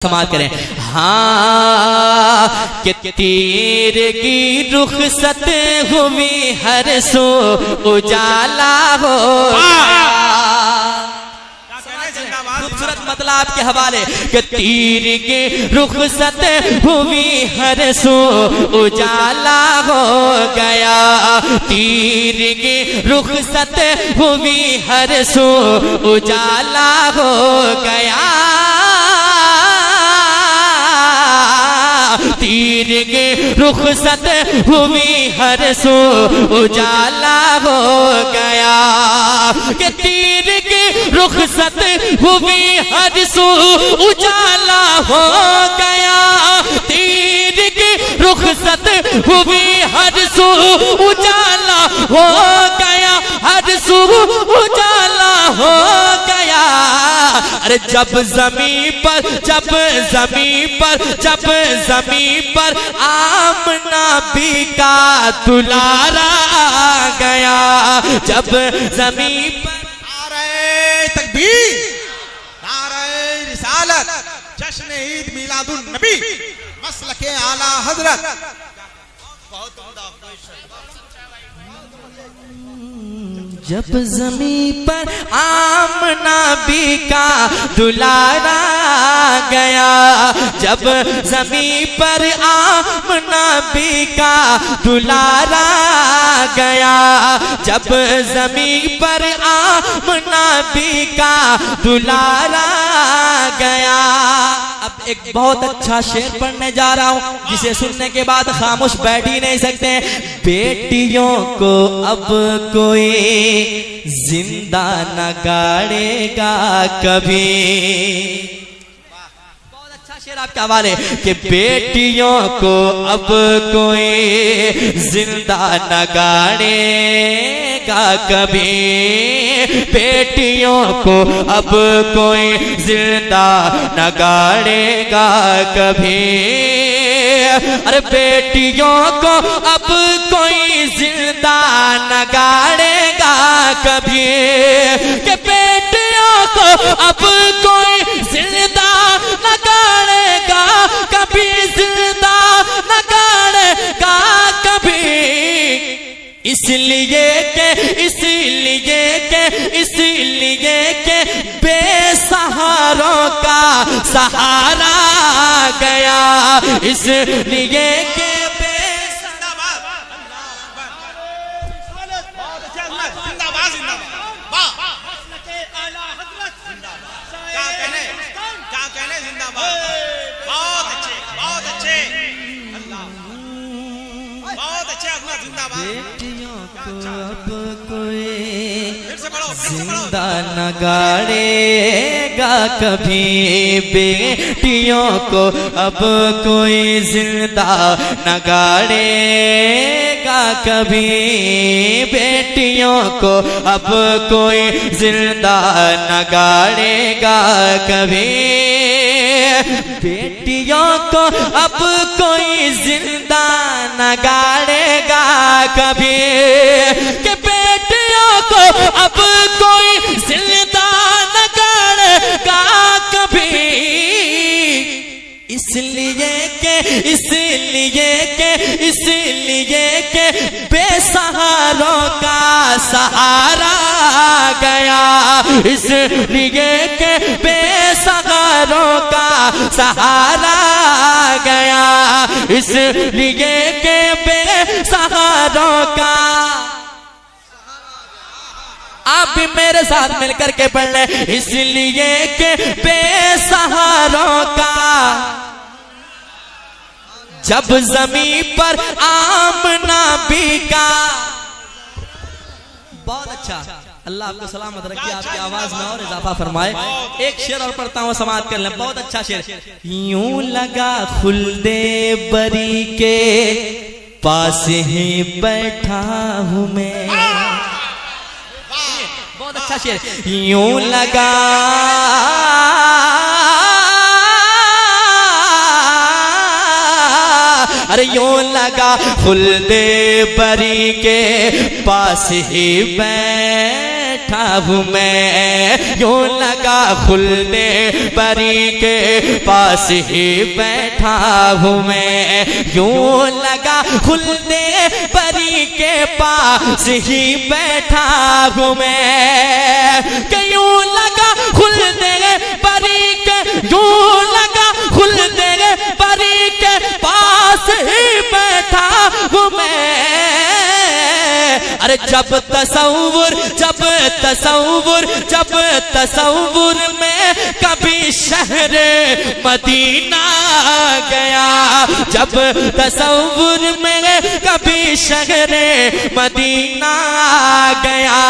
समाप्त करें। हाँ कि तीर की रुखसत हुई हर सो उजाला हो। खूबसूरत मतलब आपके हवाले कि तीर की रुखसत हुई हर सो उजाला हो गया। तीर की रुखसत हुई हर सो उजाला हो गया। तीर के रुखसत हुई हर सो उजाला हो गया। कि तीर के रुखसत हुई हर सो उजाला हो गया। तीर के रुखसत हुई हर सो उजाला हो गया। हर सो उजाला हो गया। अरे जब जमीन पर आमना भी का दुलारा आ गया। जब जमीन पर नारे तकबीर, नारे रिसालत, जश्न ईद मिलादुन नबी, मसलके आला हजरत। जब जमीन पर आमना भी का दुलारा गया। जब जमीन पर आमना भी का दुलारा गया। जब जमीन पर आमना भी का दुलारा गया। अब एक बहुत अच्छा शेर पढ़ने जा रहा हूँ जिसे सुनने के बाद खामोश बैठ ही नहीं सकते। बेटियों को अब कोई जिंदा न गाड़ेगा कभी। बहुत अच्छा शेर आपके हवाले कि बेटियों को अब कोई जिंदा न गाड़ेगा कभी। बेटियों को अब कोई जिंदा न गाड़ेगा कभी। अरे बेटियों को अब कोई जिंदा न गाड़ेगा कभी। कि बेटियों को अब कोई जिंदा न गाड़ेगा कभी। जिंदा न गाड़ेगा कभी। इसलिए के बेसहारों का सहारा गया। इसलिए के बेटियों को अब कोई जिंदा न गाड़ेगा कभी। बेटियों को अब कोई जिंदा न गाड़ेगा कभी। बेटियों को अब कोई जिंदा न गाड़ेगा कभी। बेटियों को अब कोई जिंदा न गाड़ेगा कभी। कि बेटियों को अब कोई जिंदा न गाड़ेगा कभी। इसलिए के बेसहारों का सहारा गया। इसलिए के बेसहारों का सहारा गया। इसलिए के बेसहारों का। आप भी मेरे साथ मिलकर के पढ़ लें। इसलिए के बेसहारों का जब जमीन पर आमना भी का। बहुत अच्छा, अल्लाह आपको सलामत रखे, आपकी आवाज में और इजाफा फरमाए। एक शेर और पढ़ता हूँ, समाप्त कर लें। बहुत अच्छा शेर। यूं लगा खुल्दे बरी के पास ही बैठा हूँ मैं। बहुत अच्छा शेर। यूं लगा अरे यूं लगा खुल्दे बरी के पास ही बैठ बैठा हूँ मैं, यूं लगा खुल्दे बरी के पास ही बैठा हूँ मैं, यूं लगा खुल्दे बरी के पास ही बैठा हूँ मैं, कि यूं लगा खुल्दे बरी के, यूं लगा खुल्दे बरी के पास ही बैठा हूँ मैं। अरे जब तसव्वुर में कभी शहर मदीना गया, जब तसव्वुर में कभी शहर मदीना गया।